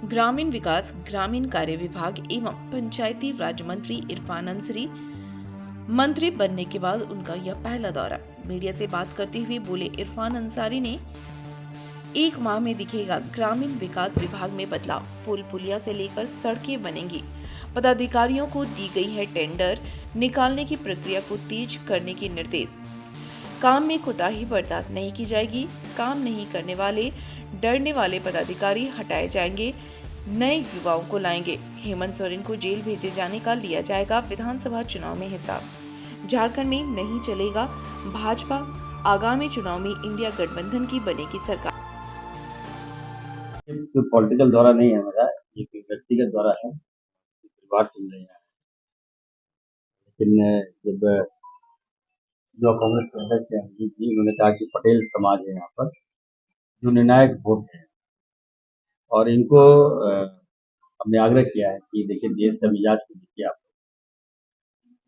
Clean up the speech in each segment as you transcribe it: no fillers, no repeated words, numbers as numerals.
ग्रामीण विकास ग्रामीण कार्य विभाग एवं पंचायती राज मंत्री इरफान अंसारी मंत्री बनने के बाद उनका यह पहला दौरा। मीडिया से बात करते हुए बोले इरफान अंसारी ने 1 माह में दिखेगा ग्रामीण विकास विभाग में बदलाव, पुल पुलिया से लेकर सड़कें बनेंगी। पदाधिकारियों को दी गई है टेंडर निकालने की प्रक्रिया को तेज करने के निर्देश। काम में कोताही बर्दाश्त नहीं की जाएगी। काम नहीं करने वाले, डरने वाले पदाधिकारी हटाए जाएंगे। नए युवाओं को लाएंगे। हेमंत सोरेन को जेल भेजे जाने का लिया जाएगा विधानसभा चुनाव में हिसाब। झारखंड में नहीं चलेगा भाजपा, आगामी चुनाव में इंडिया गठबंधन की बनेगी सरकार। कोई पॉलिटिकल दौरा नहीं है मेरा, ये कोई व्यक्तिगत दौरा है, परिवार से मिले हैं। लेकिन जब जो कांग्रेस के अध्यक्ष हैं अजीत जी, उन्होंने कहा कि पटेल समाज है यहाँ पर जो निर्णायक वोट है, और इनको हमने आग्रह किया है कि देखिए देश का मिजाज को देखिए आप,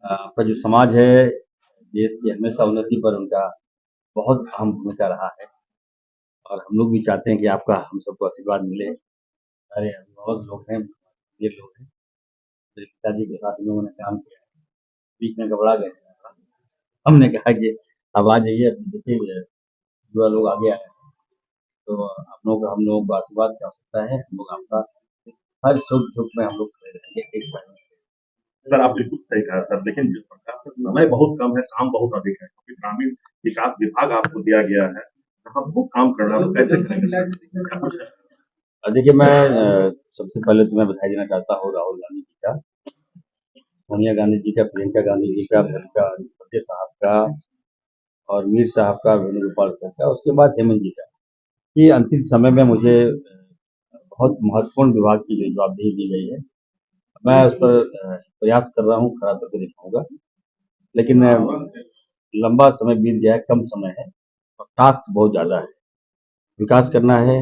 आपका जो समाज है देश की हमेशा उन्नति पर उनका बहुत अहम भूमिका रहा है, और हम लोग भी चाहते हैं कि आपका हम सबको आशीर्वाद मिले। सारे अभिभावक लोग हैं, ये लोग हैं, मेरे पिताजी के साथ इन लोगों ने काम किया, बीच में घबरा गए। हमने कहा कि अब आ जाइए, देखिए युवा लोग आगे आए, तो हम लोगों को आशीर्वाद की आवश्यकता है। हम लोग आपका हर सुख दुख में हम लोग खड़े रहेंगे एक बार। सर आप बिल्कुल सही कहा सर, लेकिन जिस प्रकार से समय बहुत कम है, काम बहुत अधिक है, क्योंकि ग्रामीण विकास विभाग आपको दिया गया है, जहाँ बहुत काम करना है, कैसे करेंगे? देखिए मैं सबसे पहले तो मैं बधाई देना चाहता हूँ राहुल गांधी जी का, सोनिया गांधी जी का, प्रियंका गांधी जी का, मल्लिका फतेह साहब का, और मीर साहब का, वेणुगोपाल सर का, उसके बाद हेमंत जी का, कि अंतिम समय में मुझे बहुत महत्वपूर्ण विभाग की जो जवाबदेही दी गई है, मैं उस पर प्रयास कर रहा हूँ, खड़ा करके दिखाऊंगा। लेकिन लंबा समय बीत गया है, कम समय है और टास्क बहुत ज्यादा है। विकास करना है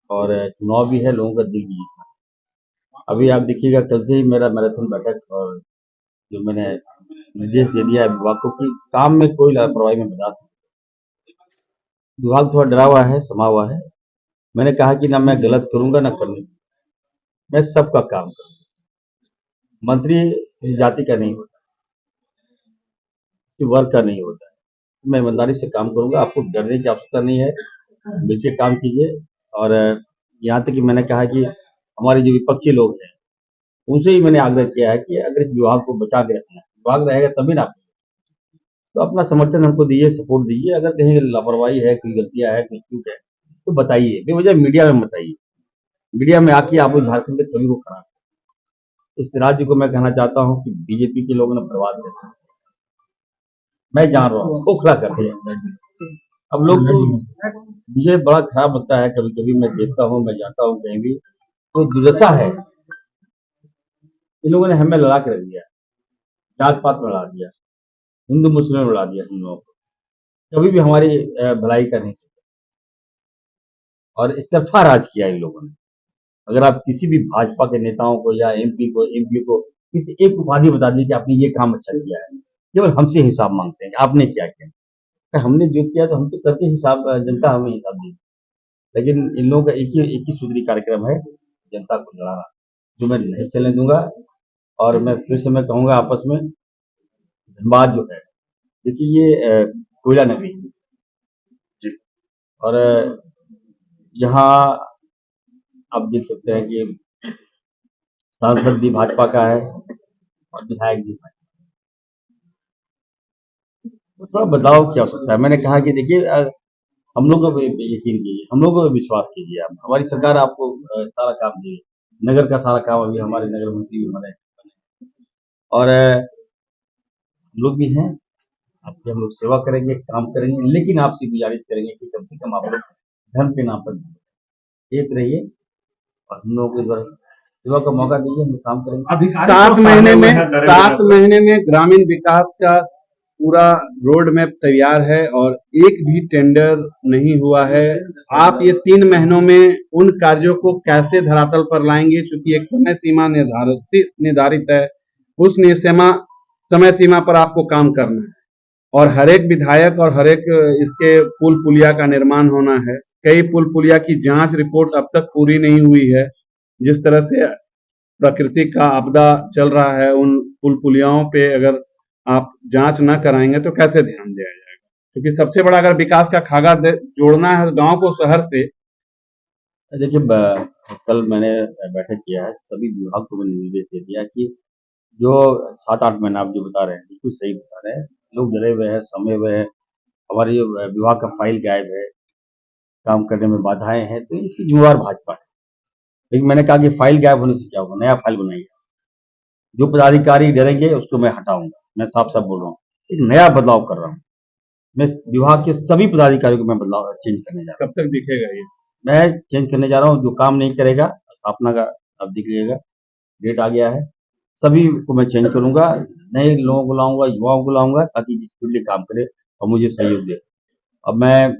और चुनाव भी है, लोगों का दिल भी जीतना है। अभी आप देखिएगा, कल से ही मेरा मैराथन बैठक, और जो मैंने निर्देश दे दिया है विभाग को कि काम में कोई लापरवाही में बर्दाश्त नहीं। विभाग थोड़ा डरा हुआ है, समा हुआ है। मैंने कहा कि ना मैं गलत करूंगा ना करने, मैं सबका काम करूंगा। मंत्री किसी जाति का नहीं होता, किसी वर्ग का नहीं होता है। मैं ईमानदारी से काम करूंगा, आपको डरने की आवश्यकता नहीं है, मिलकर काम कीजिए। और यहाँ तक कि मैंने कहा कि हमारे जो विपक्षी लोग हैं उनसे ही मैंने आग्रह किया है कि अगर इस विभाग को बचा के रखना है, विभाग रहेगा तभी ना, तो अपना समर्थन हमको दीजिए, सपोर्ट दीजिए। अगर कहीं लापरवाही है, कोई गलतियां है, कोई चूक है, तो बताइए, बेवजह मीडिया में बताइए। मीडिया में आके आप झारखंड के छवि को खराब, इस राज्य को मैं कहना चाहता हूँ कि बीजेपी के लोगों ने बर्बाद कर दिया। मैं जान रहा हूँ खोखला कर दिया। अब लोग तो, मुझे बड़ा खराब लगता है, कभी कभी मैं देखता हूँ, मैं जाता हूँ कहीं भी, तो दुर्दशा है। इन लोगों ने हमें लड़ा के रख दिया, जात पात में लड़ा दिया, हिंदू मुस्लिम में लड़ा दिया हम लोगों को, कभी भी हमारी भलाई का नहीं, और एक तरफा राज किया इन लोगों ने। अगर आप किसी भी भाजपा के नेताओं को या एमपी को किसी एक उपाधि बता दीजिए कि आपने ये काम अच्छा किया है, केवल हमसे हिसाब मांगते हैं, आपने क्या किया। हमने जो किया तो हम तो करके हिसाब, जनता हमें हिसाब देगी। लेकिन इन लोगों का एक ही सूत्री कार्यक्रम है, जनता को लड़ाना, जो मैं नहीं चलने दूंगा। और मैं फिर से मैं कहूंगा आपस में, धनबाद जो है, देखिए ये कोयला नगरी है, और यहाँ आप देख सकते हैं कि सांसद भी भाजपा का है और विधायक भी भाजपा, तो थोड़ा बदलाव की आवश्यकता है। मैंने कहा कि देखिए हम लोग को यकीन कीजिए, हम लोग को विश्वास कीजिए, आप हमारी सरकार आपको सारा काम देगी। नगर का सारा काम अभी हमारे नगर मंत्री हमारे, और हम लोग भी हैं, आपकी हम लोग सेवा करेंगे, काम करेंगे, लेकिन आपसे गुजारिश करेंगे कि कम से कम आप लोग धर्म के नाम पर एक रहिए, और हम लोगों के द्वारा सेवा का मौका दीजिए, हम काम करेंगे। 7 महीने में ग्रामीण विकास का पूरा रोड मैप तैयार है और एक भी टेंडर नहीं हुआ है। आप ये 3 महीनों में उन कार्यों को कैसे धरातल पर लाएंगे? चूंकि एक समय सीमा निर्धारित है, उस समय सीमा पर आपको काम करना है, और हर एक विधायक और हर एक इसके पुल पुलिया का निर्माण होना है। कई पुल पुलिया की जांच रिपोर्ट अब तक पूरी नहीं हुई है। जिस तरह से प्राकृतिक का आपदा चल रहा है, उन पुल पुलियाओं पे अगर आप जांच न कराएंगे तो कैसे ध्यान दिया जाएगा? क्योंकि सबसे बड़ा अगर विकास का खाका जोड़ना है गांव को शहर से। देखिए कल मैंने बैठक किया है, सभी विभाग को मैंने निर्देश दे दिया कि जो 7-8 महीना आप जो बता रहे हैं, बिल्कुल सही बता रहे हैं। लोग डरे हुए हैं, समय हुए हैं, हमारे जो विभाग का फाइल गायब है, काम करने में बाधाएं हैं, तो इसकी जिम्मेवार भाजपा है। लेकिन मैंने कहा कि फाइल गायब होने से क्या होगा, नया फाइल बनाइए। जो पदाधिकारी डरेंगे उसको मैं हटाऊंगा, मैं साफ साफ बोल रहा हूँ। एक नया बदलाव कर रहा हूँ, मैं विभाग के सभी पदाधिकारियों को मैं बदलाव चेंज करने जा रहा हूँ। कब तक दिखेगा ये? मैं चेंज करने जा रहा हूँ, जो काम नहीं करेगा स्थापना का अब देख लीजिएगा, डेट आ गया है, सभी को मैं चेंज करूंगा, नए लोगों को लाऊंगा, युवाओं को लाऊंगा, ताकि स्पीडली काम करे और मुझे सहयोग दे। अब मैं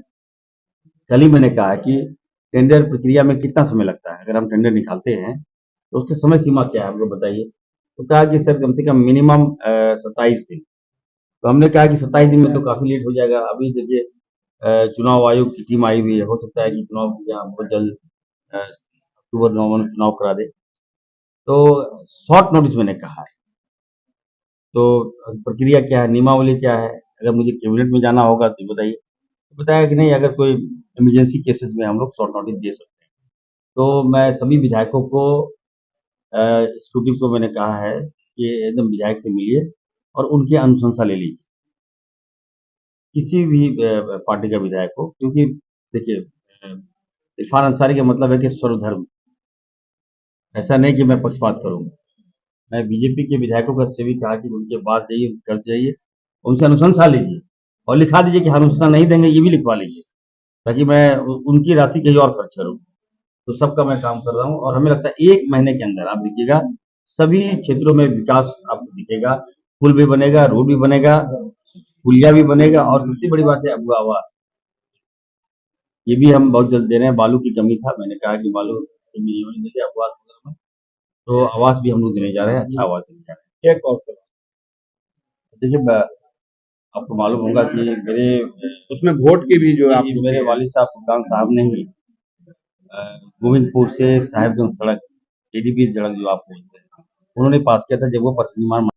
कल ही मैंने कहा है कि टेंडर प्रक्रिया में कितना समय लगता है, अगर हम टेंडर निकालते हैं तो उसकी समय सीमा क्या है हमको बताइए। तो कहा कि सर कम से कम मिनिमम 27 दिन। तो हमने कहा कि 27 दिन में तो काफी लेट हो जाएगा। अभी देखिए चुनाव आयोग की टीम आई हुई है, हो सकता है कि चुनाव बहुत जल्द अक्टूबर नवंबर में चुनाव करा दे। तो शॉर्ट नोटिस मैंने कहा है, तो प्रक्रिया क्या है, नियमावली क्या है, अगर मुझे कैबिनेट में जाना होगा तो बताइए। तो बताया कि नहीं, अगर कोई इमरजेंसी केसेस में हम लोग शॉर्ट नोटिस दे सकते हैं। तो मैं सभी विधायकों को स्टूडियो को मैंने कहा है कि एकदम विधायक से मिलिए और उनकी अनुशंसा ले लीजिए, किसी भी पार्टी का विधायक हो। क्योंकि देखिए इरफान अंसारी का मतलब है कि सर्वधर्म, ऐसा नहीं कि मैं पक्षपात करूंगा। मैं बीजेपी के विधायकों का से भी कहा कि उनके पास जाइए, घर जाइए, उनसे अनुशंसा लीजिए और लिखा दीजिए कि हम अनुशंसा नहीं देंगे, ये भी लिखवा लीजिए, ताकि मैं उनकी राशि कहीं और खर्च करूँ। तो सबका मैं काम कर रहा हूँ और हमें लगता है 1 महीने के अंदर आप देखिएगा सभी क्षेत्रों में विकास आपको दिखेगा। पुल भी बनेगा, रोड भी बनेगा, पुलिया भी बनेगा और सबसे बड़ी बात है आपको आवास। ये भी हम बहुत जल्द दे रहे हैं। बालू की कमी था, मैंने कहा कि बालू की कमी दे आवास में, तो आवास भी हम लोग देने जा रहे हैं, अच्छा आवास देने जा रहे हैं। एक और सवाल। देखिए आपको मालूम होगा कि मेरे उसमें वोट की भी जो आप मेरे वालिद साहब सुल्तान साहब ने ही गोविंदपुर से साहेबगंज सड़क, एडीपी सड़क जो आप बोलते हैं, उन्होंने पास किया था जब वो पथ निर्माण